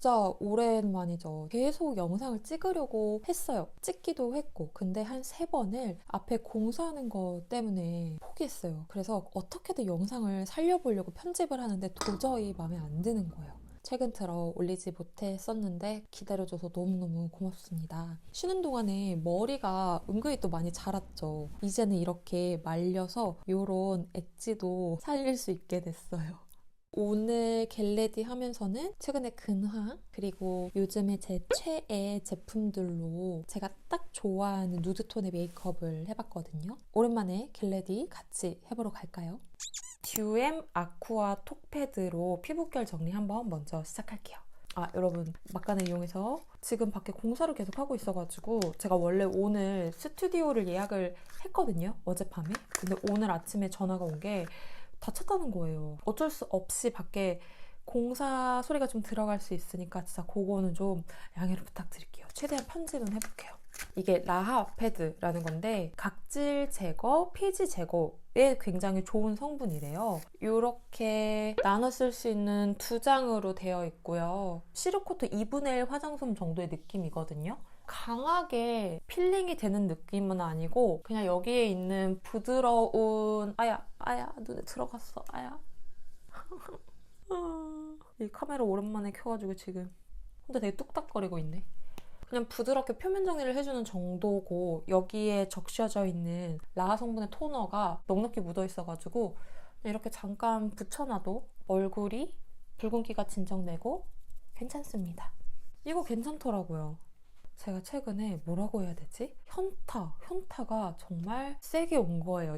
진짜 오랜만이죠. 계속 영상을 찍으려고 했어요. 찍기도 했고. 근데 한 3번을 앞에 공사하는 것 때문에 포기했어요. 그래서 어떻게든 영상을 살려보려고 편집을 하는데 도저히 마음에 안 드는 거예요. 최근 들어 올리지 못했었는데 기다려줘서 너무너무 고맙습니다. 쉬는 동안에 머리가 은근히 또 많이 자랐죠. 이제는 이렇게 말려서 요런 엣지도 살릴 수 있게 됐어요. 오늘 겟레디 하면서는 최근에 근황 그리고 요즘에 제 최애 제품들로 제가 딱 좋아하는 누드톤의 메이크업을 해봤거든요. 오랜만에 겟레디 같이 해보러 갈까요? 듀엠 아쿠아 톡패드로 피부결 정리 한번 먼저 시작할게요. 여러분 막간을 이용해서 지금 밖에 공사를 계속 하고 있어가지고 제가 원래 오늘 스튜디오를 예약을 했거든요. 어젯밤에. 근데 오늘 아침에 전화가 온 게 다쳤다는 거예요. 어쩔 수 없이 밖에 공사 소리가 좀 들어갈 수 있으니까 진짜 그거는 좀 양해를 부탁드릴게요. 최대한 편집은 해볼게요. 이게 라하 패드라는 건데 각질 제거, 피지 제거에 굉장히 좋은 성분이래요. 이렇게 나눠 쓸 수 있는 2장으로 되어 있고요. 시르코트 2분의 1 화장솜 정도의 느낌이거든요. 강하게 필링이 되는 느낌은 아니고 그냥 여기에 있는 부드러운 아야 눈에 들어갔어 이 카메라 오랜만에 켜가지고 지금 혼자 되게 뚝딱거리고 있네. 그냥 부드럽게 표면 정리를 해주는 정도고 여기에 적셔져 있는 라하 성분의 토너가 넉넉히 묻어 있어가지고 이렇게 잠깐 붙여놔도 얼굴이 붉은기가 진정되고 괜찮습니다. 이거 괜찮더라고요. 제가 최근에 뭐라고 해야 되지? 현타가 정말 세게 온 거예요.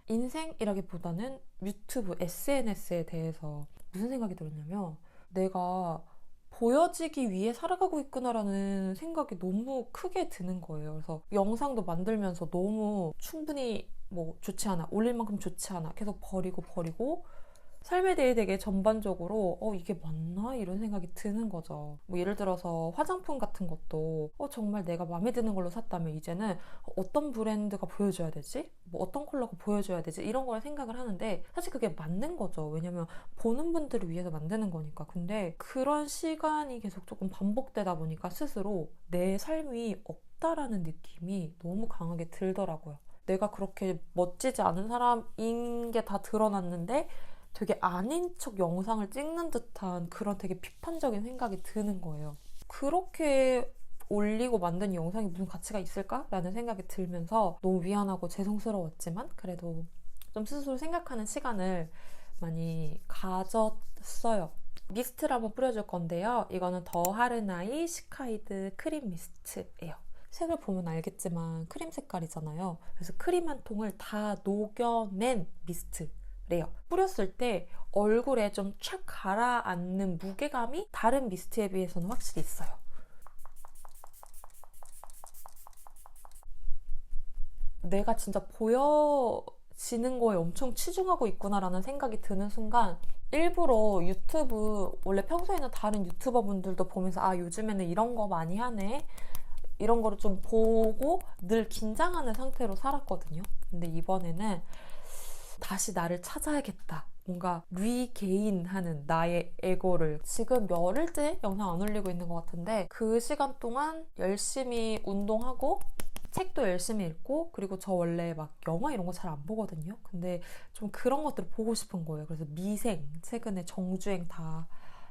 인생이라기보다는 유튜브, SNS에 대해서 무슨 생각이 들었냐면 내가 보여지기 위해 살아가고 있구나라는 생각이 너무 크게 드는 거예요. 그래서 영상도 만들면서 너무 충분히 좋지 않아, 올릴 만큼 좋지 않아, 계속 버리고 삶에 대해 되게 전반적으로 이게 맞나? 이런 생각이 드는 거죠. 예를 들어서 화장품 같은 것도 정말 내가 마음에 드는 걸로 샀다면 이제는 어떤 브랜드가 보여줘야 되지? 어떤 컬러가 보여줘야 되지? 이런 걸 생각을 하는데 사실 그게 맞는 거죠. 왜냐면 보는 분들을 위해서 만드는 거니까. 근데 그런 시간이 계속 조금 반복되다 보니까 스스로 내 삶이 없다라는 느낌이 너무 강하게 들더라고요. 내가 그렇게 멋지지 않은 사람인 게 다 드러났는데 되게 아닌 척 영상을 찍는 듯한 그런 되게 비판적인 생각이 드는 거예요. 그렇게 올리고 만든 영상이 무슨 가치가 있을까라는 생각이 들면서 너무 미안하고 죄송스러웠지만 그래도 좀 스스로 생각하는 시간을 많이 가졌어요. 미스트를 한번 뿌려줄 건데요. 이거는 더 하르나이 시카이드 크림 미스트예요. 색을 보면 알겠지만 크림 색깔이잖아요. 그래서 크림 한 통을 다 녹여낸 미스트 래요. 뿌렸을 때 얼굴에 좀 촥 가라앉는 무게감이 다른 미스트에 비해서는 확실히 있어요. 내가 진짜 보여지는 거에 엄청 치중하고 있구나라는 생각이 드는 순간 일부러 유튜브, 원래 평소에는 다른 유튜버 분들도 보면서 요즘에는 이런 거 많이 하네, 이런 거를 좀 보고 늘 긴장하는 상태로 살았거든요. 근데 이번에는 다시 나를 찾아야겠다. 뭔가 리게인하는 나의 에고를. 지금 열흘째 영상 안 올리고 있는 것 같은데 그 시간 동안 열심히 운동하고 책도 열심히 읽고 그리고 저 원래 막 영화 이런 거 잘 안 보거든요. 근데 좀 그런 것들을 보고 싶은 거예요. 그래서 미생 최근에 정주행 다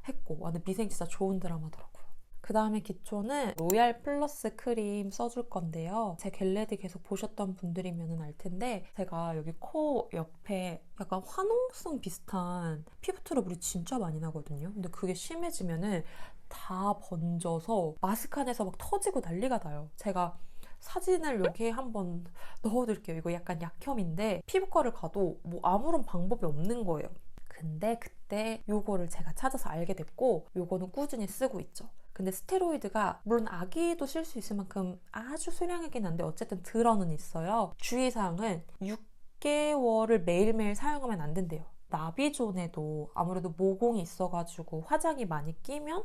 했고 근데 미생 진짜 좋은 드라마더라고요. 그 다음에 기초는 로얄 플러스 크림 써줄 건데요. 제 겟레디 계속 보셨던 분들이면 알 텐데 제가 여기 코 옆에 약간 화농성 비슷한 피부 트러블이 진짜 많이 나거든요. 근데 그게 심해지면은 다 번져서 마스크 안에서 막 터지고 난리가 나요. 제가 사진을 여기에 한번 넣어둘게요. 이거 약간 약혐인데 피부과를 가도 아무런 방법이 없는 거예요. 근데 그때 요거를 제가 찾아서 알게 됐고 요거는 꾸준히 쓰고 있죠. 근데 스테로이드가 물론 아기도 쓸 수 있을 만큼 아주 소량이긴 한데 어쨌든 들어는 있어요. 주의사항은 6개월을 매일매일 사용하면 안 된대요. 나비존에도 아무래도 모공이 있어가지고 화장이 많이 끼면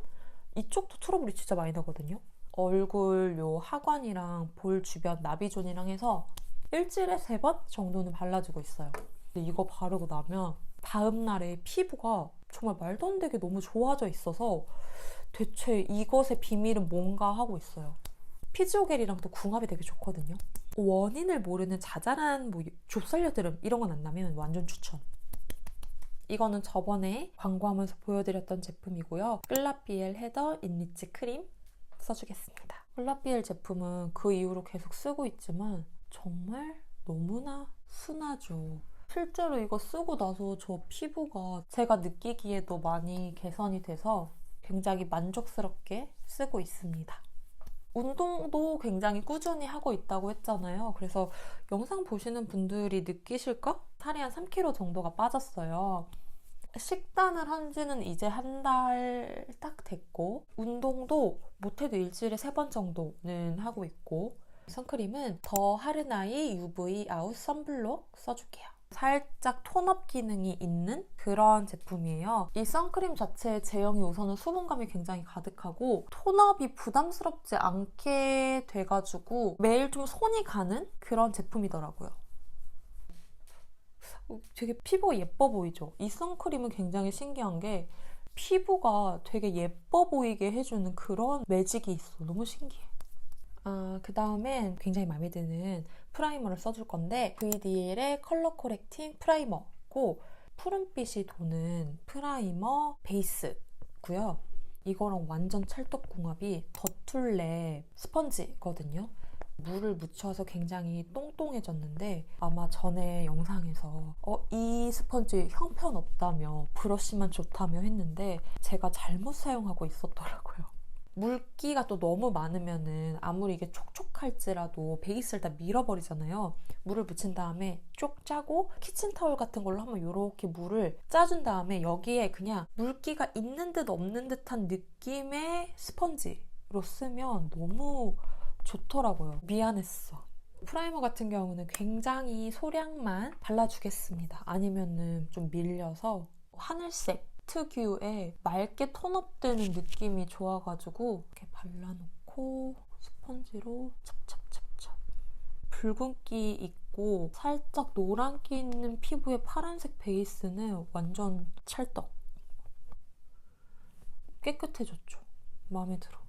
이쪽도 트러블이 진짜 많이 나거든요. 얼굴 요 하관이랑 볼 주변 나비존이랑 해서 일주일에 3번 정도는 발라주고 있어요. 근데 이거 바르고 나면 다음날에 피부가 정말 말도 안 되게 너무 좋아져 있어서 대체 이것의 비밀은 뭔가 하고 있어요. 피지오겔이랑 또 궁합이 되게 좋거든요. 원인을 모르는 자잘한 뭐 좁쌀여드름 이런 건 안 나면 완전 추천. 이거는 저번에 광고하면서 보여드렸던 제품이고요. 클라비엘 헤더 인리치 크림 써주겠습니다. 클라비엘 제품은 그 이후로 계속 쓰고 있지만 정말 너무나 순하죠. 실제로 이거 쓰고 나서 저 피부가 제가 느끼기에도 많이 개선이 돼서 굉장히 만족스럽게 쓰고 있습니다. 운동도 굉장히 꾸준히 하고 있다고 했잖아요. 그래서 영상 보시는 분들이 느끼실까? 살이 한 3kg 정도가 빠졌어요. 식단을 한 지는 이제 한 달 딱 됐고, 운동도 못해도 일주일에 3번 정도는 하고 있고, 선크림은 더 하르나이 UV 아웃 선블록 써줄게요. 살짝 톤업 기능이 있는 그런 제품이에요. 이 선크림 자체의 제형이 우선은 수분감이 굉장히 가득하고 톤업이 부담스럽지 않게 돼가지고 매일 좀 손이 가는 그런 제품이더라고요. 되게 피부가 예뻐 보이죠? 이 선크림은 굉장히 신기한 게 피부가 되게 예뻐 보이게 해주는 그런 매직이 있어. 너무 신기해. 그 다음엔 굉장히 마음에 드는 프라이머를 써줄 건데 VDL의 컬러 코렉팅 프라이머고 푸른빛이 도는 프라이머 베이스고요. 이거랑 완전 찰떡궁합이 더툴랩 스펀지거든요. 물을 묻혀서 굉장히 똥똥해졌는데 아마 전에 영상에서 이 스펀지 형편없다며 브러쉬만 좋다며 했는데 제가 잘못 사용하고 있었더라고요. 물기가 또 너무 많으면은 아무리 이게 촉촉할지라도 베이스를 다 밀어버리잖아요. 물을 묻힌 다음에 쪽 짜고 키친타올 같은 걸로 한번 이렇게 물을 짜준 다음에 여기에 그냥 물기가 있는 듯 없는 듯한 느낌의 스펀지로 쓰면 너무 좋더라고요. 미안했어. 프라이머 같은 경우는 굉장히 소량만 발라주겠습니다. 아니면은 좀 밀려서 하늘색 특유의 맑게 톤업되는 느낌이 좋아가지고 이렇게 발라놓고 스펀지로 찹찹찹찹. 붉은기 있고 살짝 노란기 있는 피부의 파란색 베이스는 완전 찰떡. 깨끗해졌죠. 마음에 들어.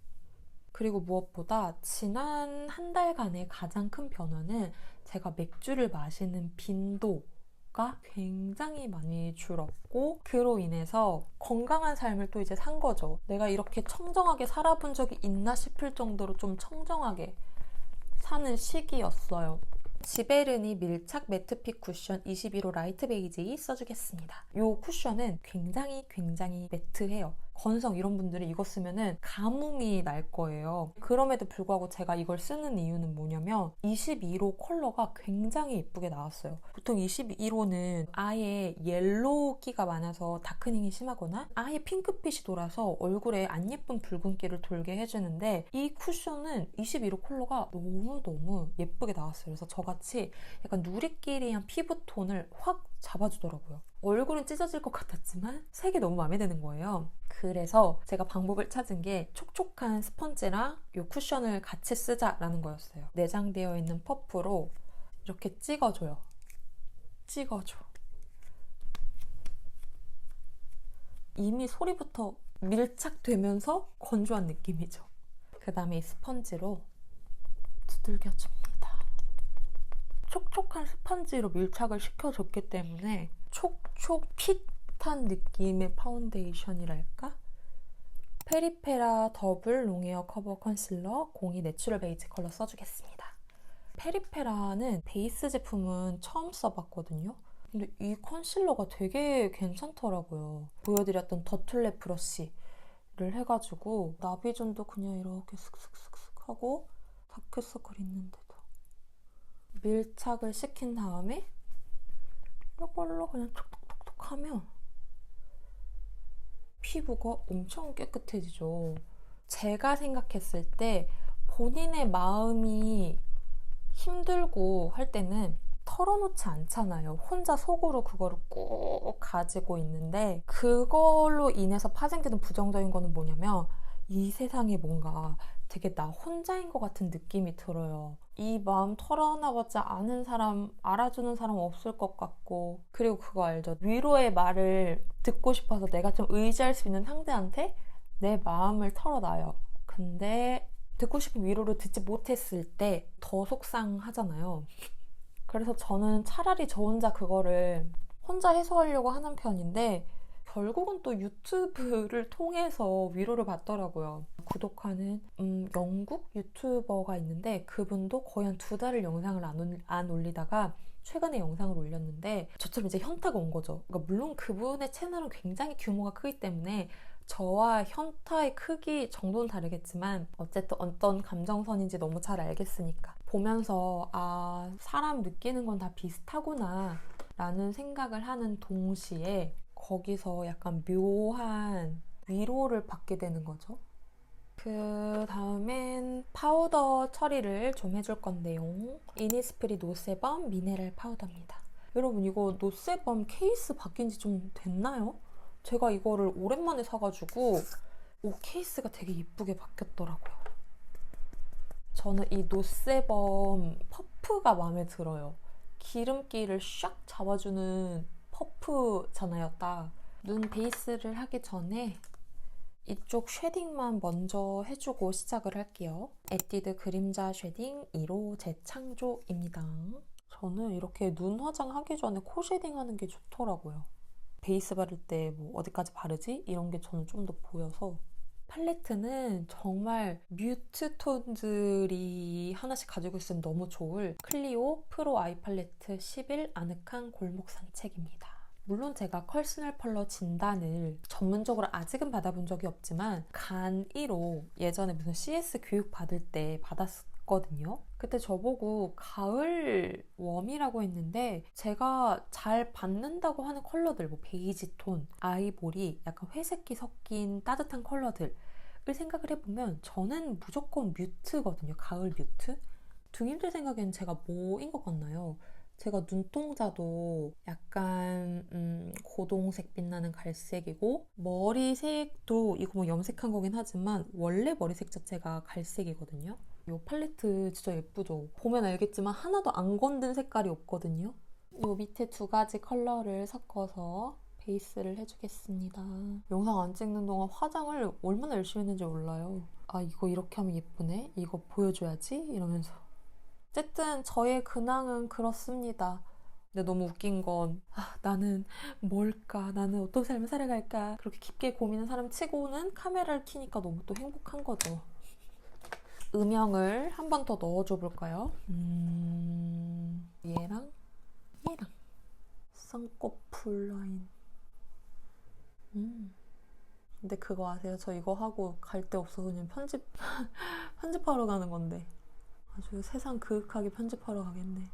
그리고 무엇보다 지난 한 달간의 가장 큰 변화는 제가 맥주를 마시는 빈도가 굉장히 많이 줄었고 그로 인해서 건강한 삶을 또 이제 산 거죠. 내가 이렇게 청정하게 살아본 적이 있나 싶을 정도로 좀 청정하게 사는 시기였어요. 지베르니 밀착 매트핏 쿠션 21호 라이트 베이지 써주겠습니다. 이 쿠션은 굉장히 매트해요. 건성 이런 분들이 이거 쓰면은 가뭄이 날 거예요. 그럼에도 불구하고 제가 이걸 쓰는 이유는 뭐냐면 21호 컬러가 굉장히 예쁘게 나왔어요. 보통 21호는 아예 옐로우기가 많아서 다크닝이 심하거나 아예 핑크빛이 돌아서 얼굴에 안 예쁜 붉은기를 돌게 해주는데 이 쿠션은 21호 컬러가 너무너무 예쁘게 나왔어요. 그래서 저같이 약간 누리끼리한 피부톤을 확 잡아주더라고요. 얼굴은 찢어질 것 같았지만 색이 너무 마음에 드는 거예요. 그래서 제가 방법을 찾은 게 촉촉한 스펀지랑 이 쿠션을 같이 쓰자라는 거였어요. 내장되어 있는 퍼프로 이렇게 찍어줘요. 찍어줘. 이미 소리부터 밀착되면서 건조한 느낌이죠. 그 다음에 이 스펀지로 두들겨줍니다. 촉촉한 스펀지로 밀착을 시켜줬기 때문에 촉촉핏한 느낌의 파운데이션이랄까? 페리페라 더블 롱웨어 커버 컨실러 02 내추럴 베이지 컬러 써주겠습니다. 페리페라는 베이스 제품은 처음 써봤거든요. 근데 이 컨실러가 되게 괜찮더라고요. 보여드렸던 더툴랩 브러쉬를 해가지고 나비존도 그냥 이렇게 슥슥슥슥 하고 다크서클 있는데도 밀착을 시킨 다음에 이걸로 그냥 톡톡톡톡 하면 피부가 엄청 깨끗해지죠. 제가 생각했을 때 본인의 마음이 힘들고 할 때는 털어놓지 않잖아요. 혼자 속으로 그거를 꾹 가지고 있는데 그걸로 인해서 파생되는 부정적인 거는 뭐냐면 이 세상에 뭔가 되게 나 혼자인 것 같은 느낌이 들어요. 이 마음 털어놔봤자 아는 사람, 알아주는 사람 없을 것 같고, 그리고 그거 알죠? 위로의 말을 듣고 싶어서 내가 좀 의지할 수 있는 상대한테 내 마음을 털어놔요. 근데 듣고 싶은 위로를 듣지 못했을 때 더 속상하잖아요. 그래서 저는 차라리 저 혼자 그거를 혼자 해소하려고 하는 편인데, 결국은 또 유튜브를 통해서 위로를 받더라고요. 구독하는 영국 유튜버가 있는데, 그분도 거의 한 2달을 영상을 안 올리다가 최근에 영상을 올렸는데, 저처럼 이제 현타가 온 거죠. 그러니까 물론 그분의 채널은 굉장히 규모가 크기 때문에 저와 현타의 크기 정도는 다르겠지만 어쨌든 어떤 감정선인지 너무 잘 알겠으니까 보면서 아, 사람 느끼는 건 다 비슷하구나 라는 생각을 하는 동시에 거기서 약간 묘한 위로를 받게 되는 거죠. 그 다음엔 파우더 처리를 좀 해줄 건데요. 이니스프리 노세범 미네랄 파우더입니다. 여러분, 이거 노세범 케이스 바뀐 지 좀 됐나요? 제가 이거를 오랜만에 사가지고 케이스가 되게 이쁘게 바뀌었더라고요. 저는 이 노세범 퍼프가 마음에 들어요. 기름기를 샥 잡아주는 퍼프잖아요, 딱. 눈 베이스를 하기 전에 이쪽 쉐딩만 먼저 해주고 시작을 할게요. 에뛰드 그림자 쉐딩 1호 재창조입니다. 저는 이렇게 눈 화장하기 전에 코 쉐딩하는 게 좋더라고요. 베이스 바를 때 뭐 어디까지 바르지? 이런 게 저는 좀 더 보여서. 팔레트는 정말 뮤트 톤들이 하나씩 가지고 있으면 너무 좋을 클리오 프로 아이 팔레트 11 아늑한 골목 산책입니다. 물론 제가 컬스널 컬러 진단을 전문적으로 아직은 받아본 적이 없지만 간 1호 예전에 무슨 CS 교육 받을 때 받았거든요. 그때 저보고 가을 웜이라고 했는데 제가 잘 받는다고 하는 컬러들 뭐 베이지 톤, 아이보리, 약간 회색기 섞인 따뜻한 컬러들을 생각을 해보면 저는 무조건 뮤트거든요. 가을 뮤트. 둥이들 생각에는 제가 뭐인 것 같나요? 제가 눈동자도 약간 고동색 빛나는 갈색이고 머리색도 이거 뭐 염색한 거긴 하지만 원래 머리색 자체가 갈색이거든요. 이 팔레트 진짜 예쁘죠? 보면 알겠지만 하나도 안 건든 색깔이 없거든요. 이 밑에 2가지 컬러를 섞어서 베이스를 해주겠습니다. 영상 안 찍는 동안 화장을 얼마나 열심히 했는지 몰라요. 아, 이거 이렇게 하면 예쁘네? 이거 보여줘야지? 이러면서. 어쨌든 저의 근황은 그렇습니다. 근데 너무 웃긴 건 나는 뭘까? 나는 어떤 삶을 살아갈까? 그렇게 깊게 고민한 사람 치고는 카메라를 켜니까 너무 또 행복한 거죠. 음영을 한 번 더 넣어줘 볼까요? 얘랑 얘랑 쌍꺼풀 라인. 근데 그거 아세요? 저 이거 하고 갈 데 없어서 그냥 편집하러 가는 건데 아주 세상 그윽하게 편집하러 가겠네.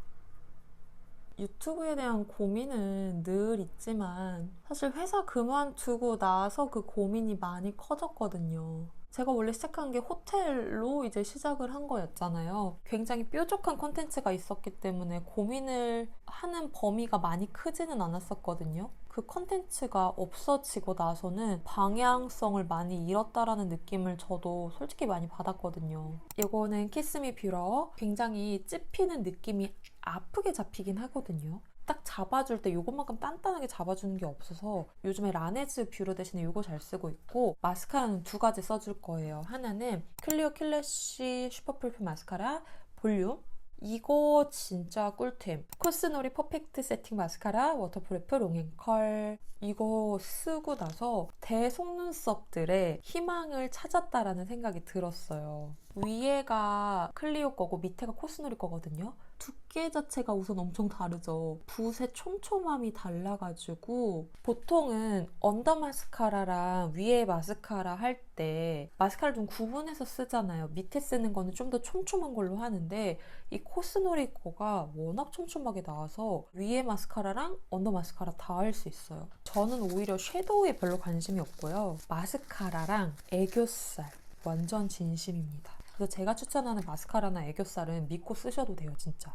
유튜브에 대한 고민은 늘 있지만 사실 회사 그만두고 나서 그 고민이 많이 커졌거든요. 제가 원래 시작한 게 호텔로 이제 시작을 한 거였잖아요. 굉장히 뾰족한 콘텐츠가 있었기 때문에 고민을 하는 범위가 많이 크지는 않았었거든요. 그 콘텐츠가 없어지고 나서는 방향성을 많이 잃었다라는 느낌을 저도 솔직히 많이 받았거든요. 이거는 키스미 뷰러. 굉장히 찝히는 느낌이 아프게 잡히긴 하거든요. 딱 잡아줄 때 이것만큼 단단하게 잡아주는 게 없어서 요즘에 라네즈 뷰러 대신에 이거 잘 쓰고 있고 마스카라는 2가지 써줄 거예요. 하나는 클리오 킬래쉬 슈퍼풀프 마스카라 볼륨. 이거 진짜 꿀템. 코스놀이 퍼펙트 세팅 마스카라 워터프루프 롱앤컬. 이거 쓰고 나서 대속눈썹들의 희망을 찾았다라는 생각이 들었어요. 위에가 클리오 거고 밑에가 코스놀이 거거든요. 두께 자체가 우선 엄청 다르죠. 붓의 촘촘함이 달라가지고 보통은 언더 마스카라랑 위에 마스카라 할 때 마스카라 좀 구분해서 쓰잖아요. 밑에 쓰는 거는 좀 더 촘촘한 걸로 하는데 이 코스놀이 거가 워낙 촘촘하게 나와서 위에 마스카라랑 언더 마스카라 다 할 수 있어요. 저는 오히려 섀도우에 별로 관심이 없고요. 마스카라랑 애교살 완전 진심입니다. 그래서 제가 추천하는 마스카라나 애교살은 믿고 쓰셔도 돼요, 진짜.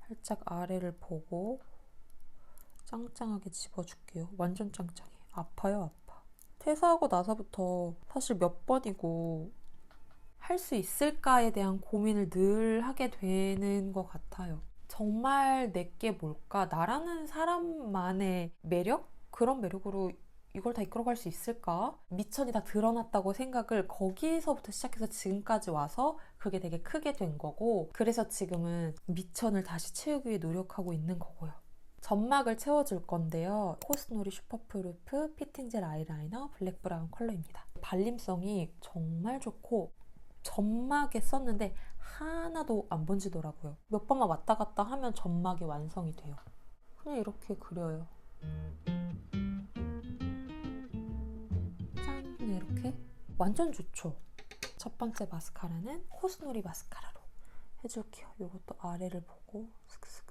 살짝 아래를 보고 짱짱하게 집어줄게요. 완전 짱짱해. 아파요, 아파. 퇴사하고 나서부터 사실 몇 번이고 할 수 있을까에 대한 고민을 늘 하게 되는 것 같아요. 정말 내게 뭘까? 나라는 사람만의 매력? 그런 매력으로 이걸 다 이끌어갈 수 있을까? 미천이 다 드러났다고 생각을 거기서부터 시작해서 지금까지 와서 그게 되게 크게 된 거고, 그래서 지금은 미천을 다시 채우기 위해 노력하고 있는 거고요. 점막을 채워줄 건데요. 코스놀이 슈퍼프루프 피팅젤 아이라이너 블랙 브라운 컬러입니다. 발림성이 정말 좋고 점막에 썼는데 하나도 안 번지더라고요. 몇 번만 왔다 갔다 하면 점막이 완성이 돼요. 그냥 이렇게 그려요. 짠! 그냥 이렇게 완전 좋죠. 첫 번째 마스카라는 코스놀이 마스카라로 해줄게요. 이것도 아래를 보고 슥슥슥.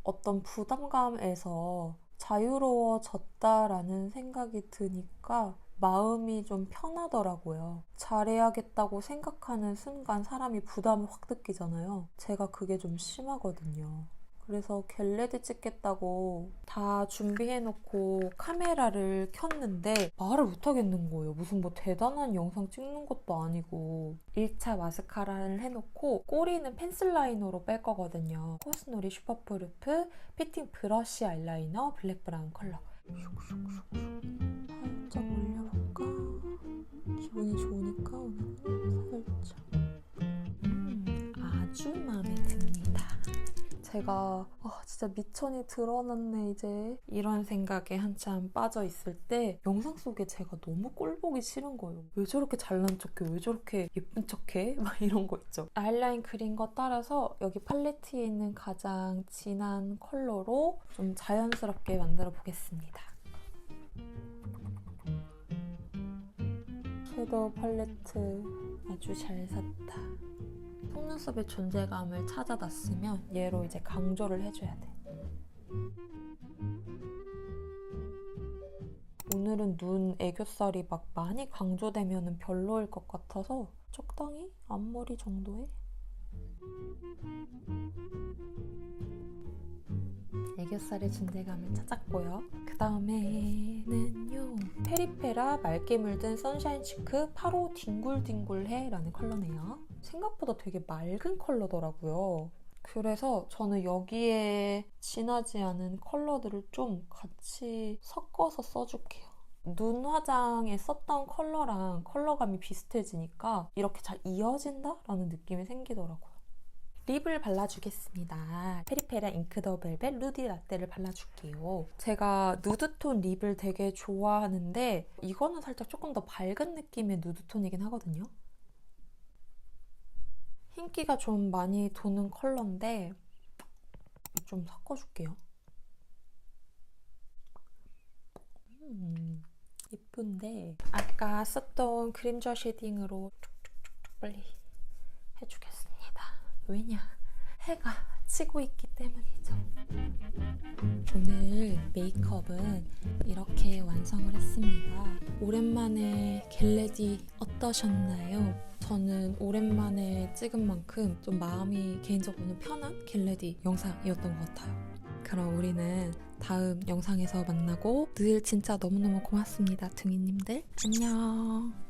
어떤 부담감에서 자유로워졌다라는 생각이 드니까 마음이 좀 편하더라고요. 잘해야겠다고 생각하는 순간 사람이 부담을 확 느끼잖아요. 제가 그게 좀 심하거든요. 그래서 겟레디 찍겠다고 다 준비해놓고 카메라를 켰는데 말을 못하겠는 거예요. 무슨 뭐 대단한 영상 찍는 것도 아니고. 1차 마스카라를 해놓고 꼬리는 펜슬 라이너로 뺄 거거든요. 코스놀이 슈퍼프루프 피팅 브러쉬 아이라이너 블랙 브라운 컬러. 슉슉슉슉 살짝 올려볼까? 기분이 좋으니까 오늘은 살짝. 아주 마음에 듭니다. 제가 진짜 미천이 드러났네 이제 이런 생각에 한참 빠져있을 때 영상 속에 제가 너무 꼴보기 싫은 거예요. 왜 저렇게 잘난 척해? 왜 저렇게 예쁜 척해? 막 이런 거 있죠. 아이라인 그린 거 따라서 여기 팔레트에 있는 가장 진한 컬러로 좀 자연스럽게 만들어 보겠습니다. 섀도우 팔레트 아주 잘 샀다. 속눈썹의 존재감을 찾아놨으면 얘로 이제 강조를 해줘야 돼. 오늘은 눈 애교살이 막 많이 강조되면 별로일 것 같아서 적당히 앞머리 정도에 애교살의 존재감을 찾았고요. 그 다음에는요, 페리페라 맑게 물든 선샤인 치크 8호 뒹굴뒹굴해 라는 컬러네요. 생각보다 되게 맑은 컬러더라고요. 그래서 저는 여기에 진하지 않은 컬러들을 좀 같이 섞어서 써줄게요. 눈 화장에 썼던 컬러랑 컬러감이 비슷해지니까 이렇게 잘 이어진다라는 느낌이 생기더라고요. 립을 발라주겠습니다. 페리페라 잉크 더 벨벳 루디 라떼를 발라줄게요. 제가 누드톤 립을 되게 좋아하는데 이거는 살짝 조금 더 밝은 느낌의 누드톤이긴 하거든요. 흰기가 좀 많이 도는 컬러인데 좀 섞어줄게요. 예쁜데 아까 썼던 그림자 쉐딩으로 촉촉촉촉 빨리 해주겠습니다. 왜냐? 해가 치고 있기 때문이죠. 오늘 메이크업은 이렇게 완성을 했습니다. 오랜만에 겟레디 어떠셨나요? 저는 오랜만에 찍은 만큼 좀 마음이 개인적으로는 편한 겟레디 영상이었던 것 같아요. 그럼 우리는 다음 영상에서 만나고 늘 진짜 너무너무 고맙습니다. 등이님들 안녕.